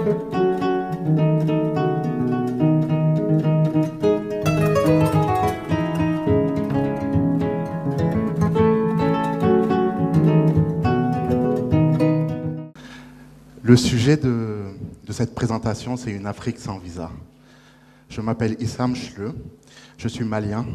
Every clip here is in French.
Le sujet de cette présentation, c'est une Afrique sans visa. Je m'appelle Issam Chleu, je suis malien,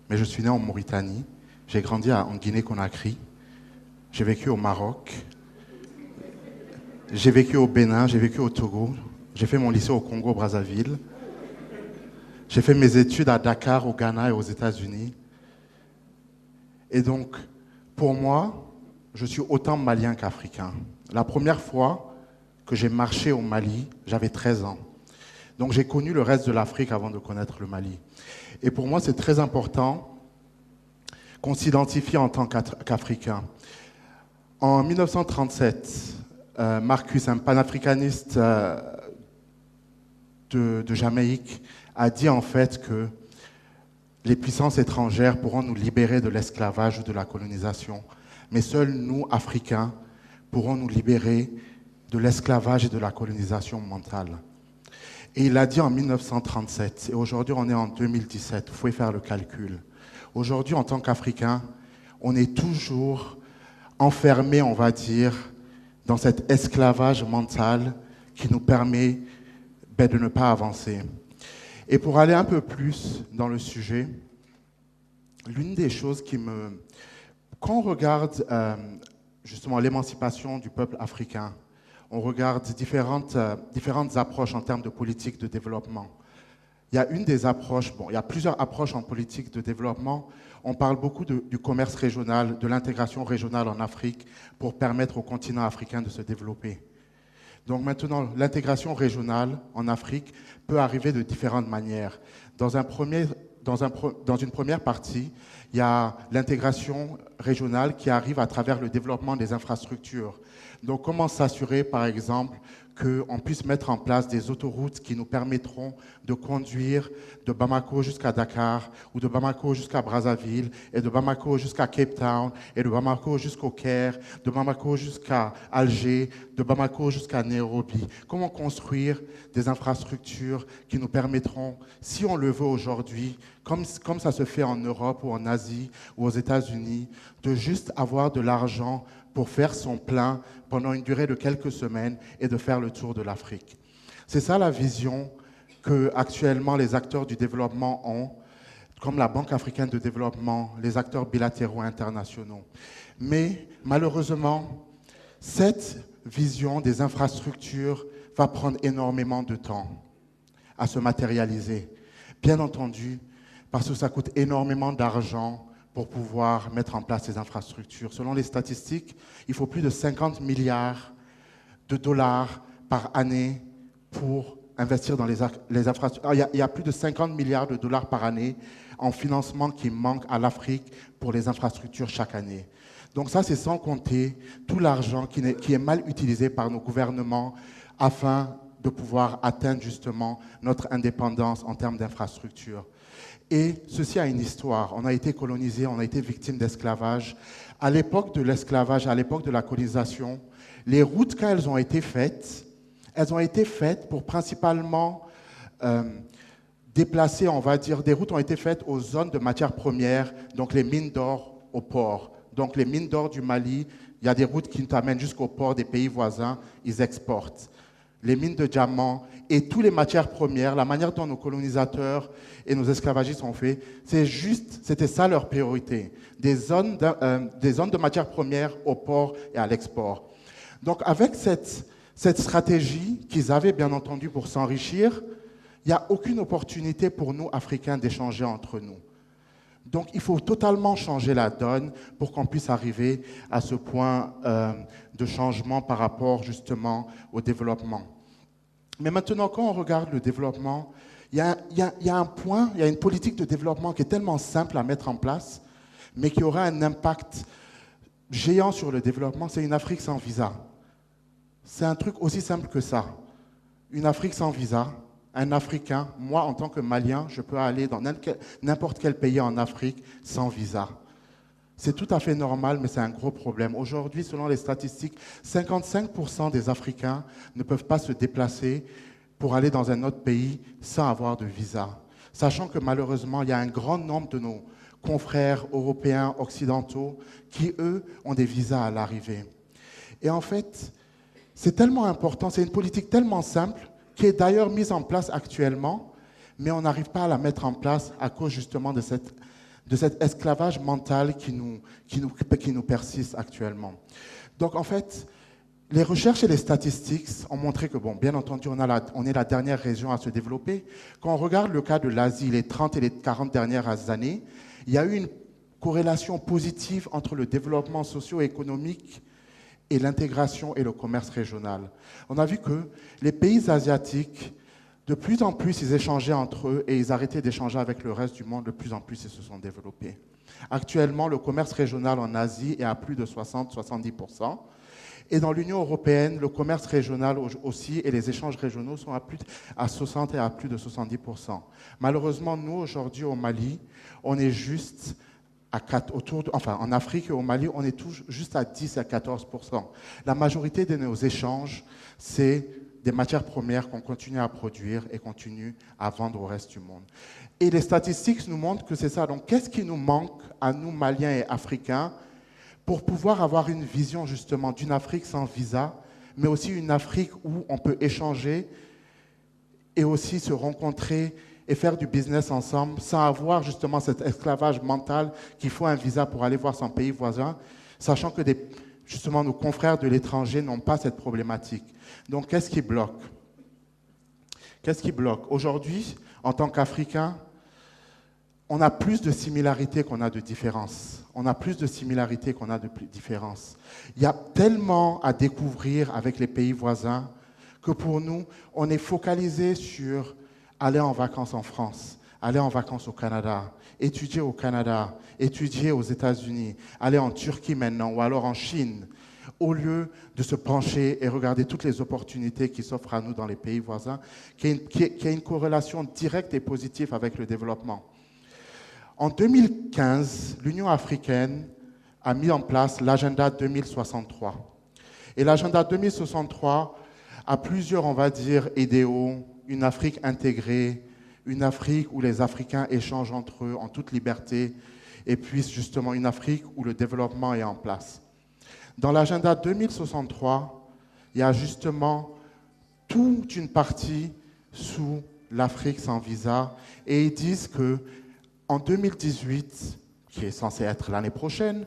mais je suis né en Mauritanie. J'ai grandi en Guinée-Conakry, j'ai vécu au Maroc, j'ai vécu au Bénin, j'ai vécu au Togo, j'ai fait mon lycée au Congo-Brazzaville, j'ai fait mes études à Dakar, au Ghana et aux États-Unis. Et donc, pour moi, je suis autant malien qu'africain. La première fois que j'ai marché au Mali, j'avais 13 ans. Donc j'ai connu le reste de l'Afrique avant de connaître le Mali. Et pour moi, c'est très important qu'on s'identifie en tant qu'Africain. En 1937, Marcus, un panafricaniste de Jamaïque, a dit en fait que les puissances étrangères pourront nous libérer de l'esclavage ou de la colonisation, mais seuls nous, Africains, pourrons nous libérer de l'esclavage et de la colonisation mentale. Et il l'a dit en 1937, et aujourd'hui on est en 2017, vous pouvez faire le calcul. Aujourd'hui, en tant qu'Africains, on est toujours enfermés, on va dire, dans cet esclavage mental qui nous permet de ne pas avancer. Et pour aller un peu plus dans le sujet, l'une des choses qui me... Quand on regarde justement l'émancipation du peuple africain, on regarde différentes approches en termes de politique de développement. Il y a une des approches, il y a plusieurs approches en politique de développement. On parle beaucoup du commerce régional, de l'intégration régionale en Afrique pour permettre au continent africain de se développer. Donc maintenant, l'intégration régionale en Afrique peut arriver de différentes manières. Dans une première partie, il y a l'intégration régionale qui arrive à travers le développement des infrastructures. Donc, comment s'assurer, par exemple, qu'on puisse mettre en place des autoroutes qui nous permettront de conduire de Bamako jusqu'à Dakar, ou de Bamako jusqu'à Brazzaville, et de Bamako jusqu'à Cape Town, et de Bamako jusqu'au Caire, de Bamako jusqu'à Alger, de Bamako jusqu'à Nairobi. Comment construire des infrastructures qui nous permettront, si on le veut aujourd'hui, comme ça se fait en Europe ou en Asie ou aux États-Unis, de juste avoir de l'argent pour faire son plein pendant une durée de quelques semaines et de faire le tour de l'Afrique. C'est ça la vision que actuellement les acteurs du développement ont, comme la Banque africaine de développement, les acteurs bilatéraux internationaux. Mais malheureusement, cette vision des infrastructures va prendre énormément de temps à se matérialiser. Bien entendu, parce que ça coûte énormément d'argent pour pouvoir mettre en place ces infrastructures. Selon les statistiques, il faut plus de 50 milliards de dollars par année pour investir dans les infrastructures. Il y a plus de 50 milliards de dollars par année en financement qui manque à l'Afrique pour les infrastructures chaque année. Donc ça, c'est sans compter tout l'argent qui est mal utilisé par nos gouvernements afin de pouvoir atteindre justement notre indépendance en termes d'infrastructures. Et ceci a une histoire. On a été colonisé, on a été victime d'esclavage. À l'époque de l'esclavage, à l'époque de la colonisation, les routes, quand elles ont été faites pour principalement déplacer, on va dire, des routes ont été faites aux zones de matières premières, donc les mines d'or au port. Donc les mines d'or du Mali, il y a des routes qui nous amènent jusqu'au port des pays voisins, ils exportent. Les mines de diamants et toutes les matières premières, la manière dont nos colonisateurs et nos esclavagistes ont fait, c'était ça leur priorité, des zones de matières premières au port et à l'export. Donc avec cette stratégie qu'ils avaient bien entendu pour s'enrichir, il n'y a aucune opportunité pour nous, Africains, d'échanger entre nous. Donc il faut totalement changer la donne pour qu'on puisse arriver à ce point de changement par rapport justement au développement. Mais maintenant, quand on regarde le développement, il y a un point, il y a une politique de développement qui est tellement simple à mettre en place, mais qui aura un impact géant sur le développement, c'est une Afrique sans visa. C'est un truc aussi simple que ça. Une Afrique sans visa, un Africain, moi en tant que Malien, je peux aller dans n'importe quel pays en Afrique sans visa. C'est tout à fait normal, mais c'est un gros problème. Aujourd'hui, selon les statistiques, 55% des Africains ne peuvent pas se déplacer pour aller dans un autre pays sans avoir de visa. Sachant que malheureusement, il y a un grand nombre de nos confrères européens, occidentaux, qui, eux, ont des visas à l'arrivée. Et en fait, c'est tellement important, c'est une politique tellement simple, qui est d'ailleurs mise en place actuellement, mais on n'arrive pas à la mettre en place à cause justement de cet esclavage mental qui nous persiste actuellement. Donc en fait, les recherches et les statistiques ont montré que, bon, bien entendu, on est la dernière région à se développer. Quand on regarde le cas de l'Asie, les 30 et les 40 dernières années, il y a eu une corrélation positive entre le développement socio-économique et l'intégration et le commerce régional. On a vu que les pays asiatiques, de plus en plus, ils échangeaient entre eux et ils arrêtaient d'échanger avec le reste du monde. De plus en plus, ils se sont développés. Actuellement, le commerce régional en Asie est à plus de 60-70%. Et dans l'Union européenne, le commerce régional aussi et les échanges régionaux sont à 60 et à plus de 70%. Malheureusement, nous, aujourd'hui, au Mali, on est juste en Afrique et au Mali, on est juste à 10 à 14%. La majorité de nos échanges, c'est des matières premières qu'on continue à produire et continue à vendre au reste du monde. Et les statistiques nous montrent que c'est ça. Donc, qu'est-ce qui nous manque à nous, Maliens et Africains, pour pouvoir avoir une vision justement d'une Afrique sans visa, mais aussi une Afrique où on peut échanger et aussi se rencontrer et faire du business ensemble sans avoir justement cet esclavage mental qu'il faut un visa pour aller voir son pays voisin, sachant que justement nos confrères de l'étranger n'ont pas cette problématique. Donc qu'est-ce qui bloque? Qu'est-ce qui bloque? Aujourd'hui, en tant qu'Africains, on a plus de similarités qu'on a de différences. On a plus de similarités qu'on a de différences. Il y a tellement à découvrir avec les pays voisins que pour nous, on est focalisé sur aller en vacances en France, aller en vacances au Canada, étudier au Canada, étudier aux États-Unis, aller en Turquie maintenant ou alors en Chine, au lieu de se pencher et regarder toutes les opportunités qui s'offrent à nous dans les pays voisins, qui a une corrélation directe et positive avec le développement. En 2015, l'Union africaine a mis en place l'agenda 2063. Et l'agenda 2063 a plusieurs, on va dire, idéaux, une Afrique intégrée, une Afrique où les Africains échangent entre eux en toute liberté, et puis justement une Afrique où le développement est en place. Dans l'agenda 2063, il y a justement toute une partie sous l'Afrique sans visa, et ils disent que en 2018, qui est censé être l'année prochaine,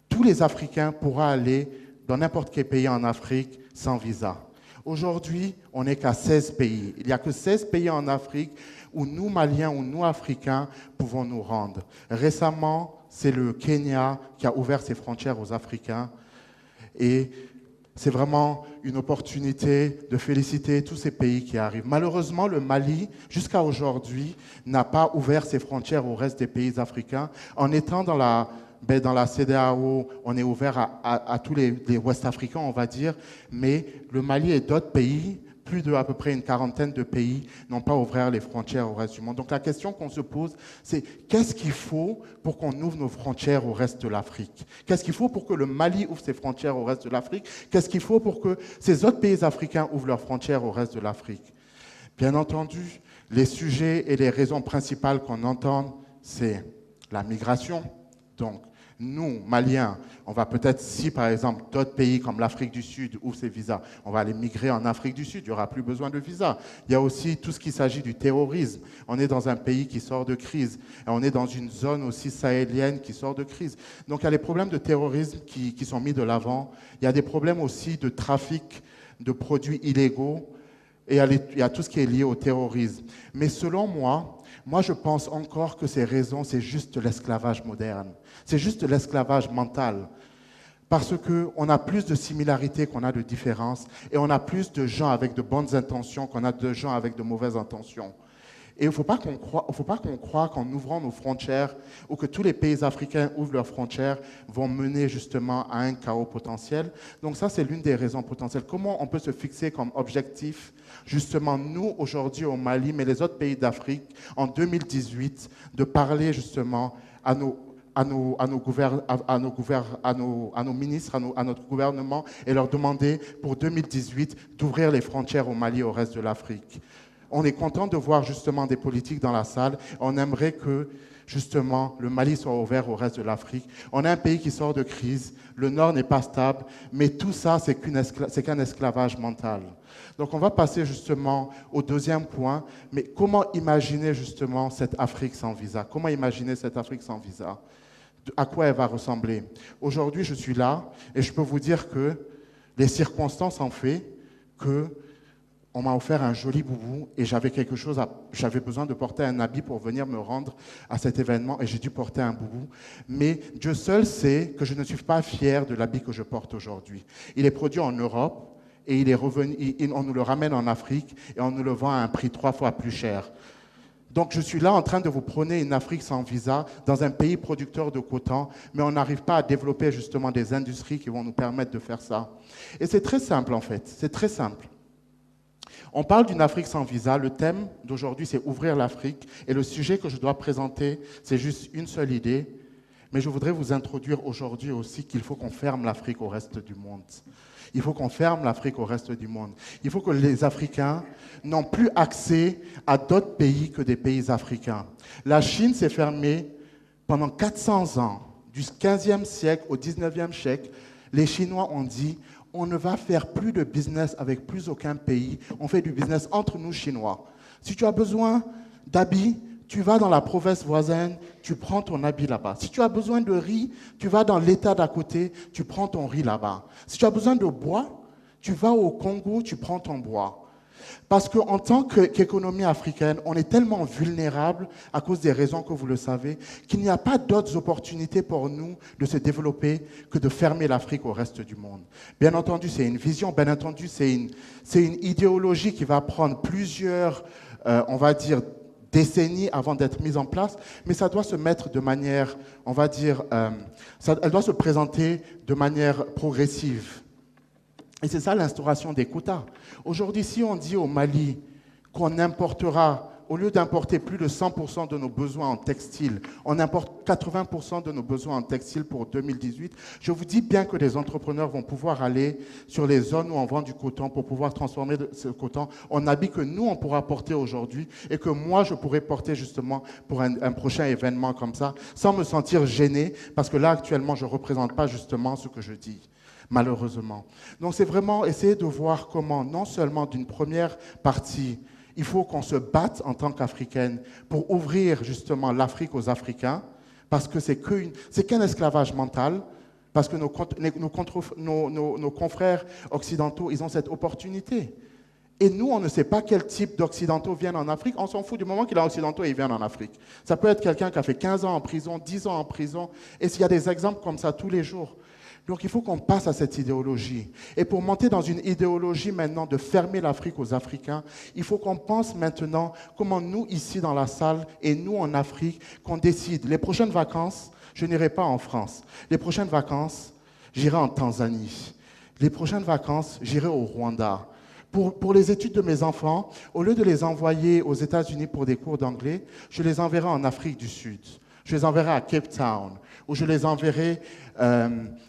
tous les Africains pourront aller dans n'importe quel pays en Afrique sans visa. Aujourd'hui, on n'est qu'à 16 pays. Il n'y a que 16 pays en Afrique où nous, Maliens ou nous, Africains, pouvons nous rendre. Récemment, c'est le Kenya qui a ouvert ses frontières aux Africains. Et c'est vraiment une opportunité de féliciter tous ces pays qui arrivent. Malheureusement, le Mali, jusqu'à aujourd'hui, n'a pas ouvert ses frontières au reste des pays africains. En étant dans la CEDEAO, on est ouvert à tous les Ouest-Africains, on va dire, mais le Mali et d'autres pays, plus de à peu près une quarantaine de pays, n'ont pas ouvert les frontières au reste du monde. Donc la question qu'on se pose, c'est qu'est-ce qu'il faut pour qu'on ouvre nos frontières au reste de l'Afrique? Qu'est-ce qu'il faut pour que le Mali ouvre ses frontières au reste de l'Afrique? Qu'est-ce qu'il faut pour que ces autres pays africains ouvrent leurs frontières au reste de l'Afrique? Bien entendu, les sujets et les raisons principales qu'on entend, c'est la migration. Donc, nous, Maliens, on va peut-être, si par exemple d'autres pays comme l'Afrique du Sud ouvrent ses visas, on va aller migrer en Afrique du Sud, il n'y aura plus besoin de visa. Il y a aussi tout ce qui s'agit du terrorisme. On est dans un pays qui sort de crise. Et on est dans une zone aussi sahélienne qui sort de crise. Donc il y a les problèmes de terrorisme qui sont mis de l'avant. Il y a des problèmes aussi de trafic de produits illégaux. Et il y a tout ce qui est lié au terrorisme. Mais selon moi, je pense encore que ces raisons, c'est juste l'esclavage moderne. C'est juste l'esclavage mental. Parce qu'on a plus de similarités qu'on a de différences. Et on a plus de gens avec de bonnes intentions qu'on a de gens avec de mauvaises intentions. Et il ne faut pas qu'on croie qu'en ouvrant nos frontières ou que tous les pays africains ouvrent leurs frontières vont mener justement à un chaos potentiel. Donc ça, c'est l'une des raisons potentielles. Comment on peut se fixer comme objectif, justement, nous, aujourd'hui au Mali, mais les autres pays d'Afrique, en 2018, de parler justement à à nos ministres, à notre gouvernement et leur demander pour 2018 d'ouvrir les frontières au Mali et au reste de l'Afrique. On est content de voir justement des politiques dans la salle. On aimerait que justement le Mali soit ouvert au reste de l'Afrique. On a un pays qui sort de crise, le Nord n'est pas stable, mais tout ça, c'est qu'un esclavage mental. Donc on va passer justement au deuxième point, mais comment imaginer justement cette Afrique sans visa? Comment imaginer cette Afrique sans visa? À quoi elle va ressembler? Aujourd'hui, je suis là et je peux vous dire que les circonstances ont fait que on m'a offert un joli boubou et j'avais besoin de porter un habit pour venir me rendre à cet événement et j'ai dû porter un boubou. Mais Dieu seul sait que je ne suis pas fier de l'habit que je porte aujourd'hui. Il est produit en Europe et il est revenu, on nous le ramène en Afrique et on nous le vend à un prix 3 fois plus cher. Donc je suis là en train de vous prôner une Afrique sans visa dans un pays producteur de coton, mais on n'arrive pas à développer justement des industries qui vont nous permettre de faire ça. Et c'est très simple en fait, c'est très simple. On parle d'une Afrique sans visa. Le thème d'aujourd'hui, c'est ouvrir l'Afrique. Et le sujet que je dois présenter, c'est juste une seule idée. Mais je voudrais vous introduire aujourd'hui aussi qu'il faut qu'on ferme l'Afrique au reste du monde. Il faut qu'on ferme l'Afrique au reste du monde. Il faut que les Africains n'ont plus accès à d'autres pays que des pays africains. La Chine s'est fermée pendant 400 ans. Du 15e siècle au 19e siècle, les Chinois ont dit on ne va faire plus de business avec plus aucun pays. On fait du business entre nous, Chinois. Si tu as besoin d'habits, tu vas dans la province voisine, tu prends ton habit là-bas. Si tu as besoin de riz, tu vas dans l'État d'à côté, tu prends ton riz là-bas. Si tu as besoin de bois, tu vas au Congo, tu prends ton bois. Parce qu'en tant qu'économie africaine, on est tellement vulnérable à cause des raisons que vous le savez, qu'il n'y a pas d'autres opportunités pour nous de se développer que de fermer l'Afrique au reste du monde. Bien entendu, c'est une vision, bien entendu, c'est une idéologie qui va prendre plusieurs, on va dire, décennies avant d'être mise en place, mais ça doit se mettre de manière, on va dire, elle doit se présenter de manière progressive. Et c'est ça l'instauration des quotas. Aujourd'hui, si on dit au Mali qu'on importera, au lieu d'importer plus de 100% de nos besoins en textile, on importe 80% de nos besoins en textile pour 2018, je vous dis bien que les entrepreneurs vont pouvoir aller sur les zones où on vend du coton pour pouvoir transformer ce coton en habits que nous, on pourra porter aujourd'hui et que moi, je pourrais porter justement pour un prochain événement comme ça, sans me sentir gêné, parce que là, actuellement, je ne représente pas justement ce que je dis. Malheureusement. Donc c'est vraiment essayer de voir comment, non seulement d'une première partie, il faut qu'on se batte en tant qu'Africaine pour ouvrir justement l'Afrique aux Africains, parce que c'est qu'un esclavage mental, parce que nos confrères occidentaux, ils ont cette opportunité. Et nous, on ne sait pas quel type d'occidentaux viennent en Afrique. On s'en fout du moment qu'il est occidentaux et ils viennent en Afrique. Ça peut être quelqu'un qui a fait 15 ans en prison, 10 ans en prison, et s'il y a des exemples comme ça tous les jours. Donc il faut qu'on passe à cette idéologie. Et pour monter dans une idéologie maintenant de fermer l'Afrique aux Africains, il faut qu'on pense maintenant comment nous, ici dans la salle, et nous en Afrique, qu'on décide. Les prochaines vacances, je n'irai pas en France. Les prochaines vacances, j'irai en Tanzanie. Les prochaines vacances, j'irai au Rwanda. Pour les études de mes enfants, au lieu de les envoyer aux États-Unis pour des cours d'anglais, je les enverrai en Afrique du Sud. Je les enverrai à Cape Town, ou je les enverrai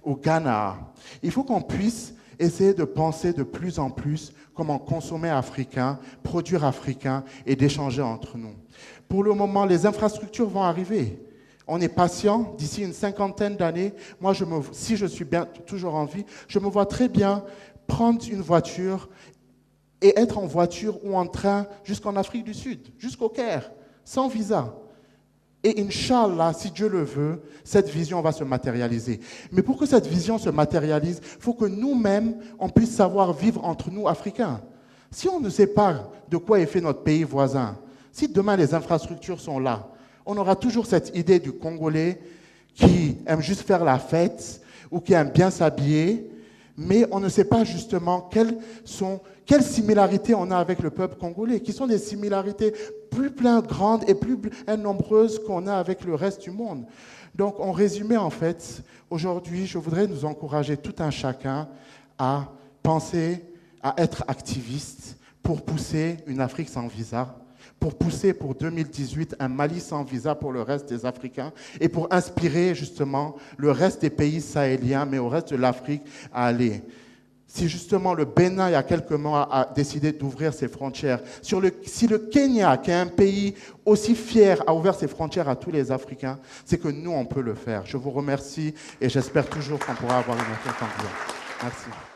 au Ghana. Il faut qu'on puisse essayer de penser de plus en plus comment consommer africain, produire africain et d'échanger entre nous. Pour le moment, les infrastructures vont arriver. On est patient. D'ici une cinquantaine d'années, moi, si je suis toujours en vie, je me vois très bien prendre une voiture et être en voiture ou en train jusqu'en Afrique du Sud, jusqu'au Caire, sans visa. Et Inch'Allah, si Dieu le veut, cette vision va se matérialiser. Mais pour que cette vision se matérialise, il faut que nous-mêmes, on puisse savoir vivre entre nous, Africains. Si on ne sait pas de quoi est fait notre pays voisin, si demain les infrastructures sont là, on aura toujours cette idée du Congolais qui aime juste faire la fête ou qui aime bien s'habiller, mais on ne sait pas justement quelles similarités on a avec le peuple congolais, qui sont des similarités plus grandes et plus nombreuses qu'on a avec le reste du monde. Donc, en résumé, en fait, aujourd'hui, je voudrais nous encourager tout un chacun à penser, à être activiste pour pousser une Afrique sans visa, pour pousser pour 2018 un Mali sans visa pour le reste des Africains et pour inspirer justement le reste des pays sahéliens, mais au reste de l'Afrique à aller. Si justement le Bénin, il y a quelques mois, a décidé d'ouvrir ses frontières, si le Kenya, qui est un pays aussi fier, a ouvert ses frontières à tous les Africains, c'est que nous, on peut le faire. Je vous remercie et j'espère toujours qu'on pourra avoir une autre candidature. Merci.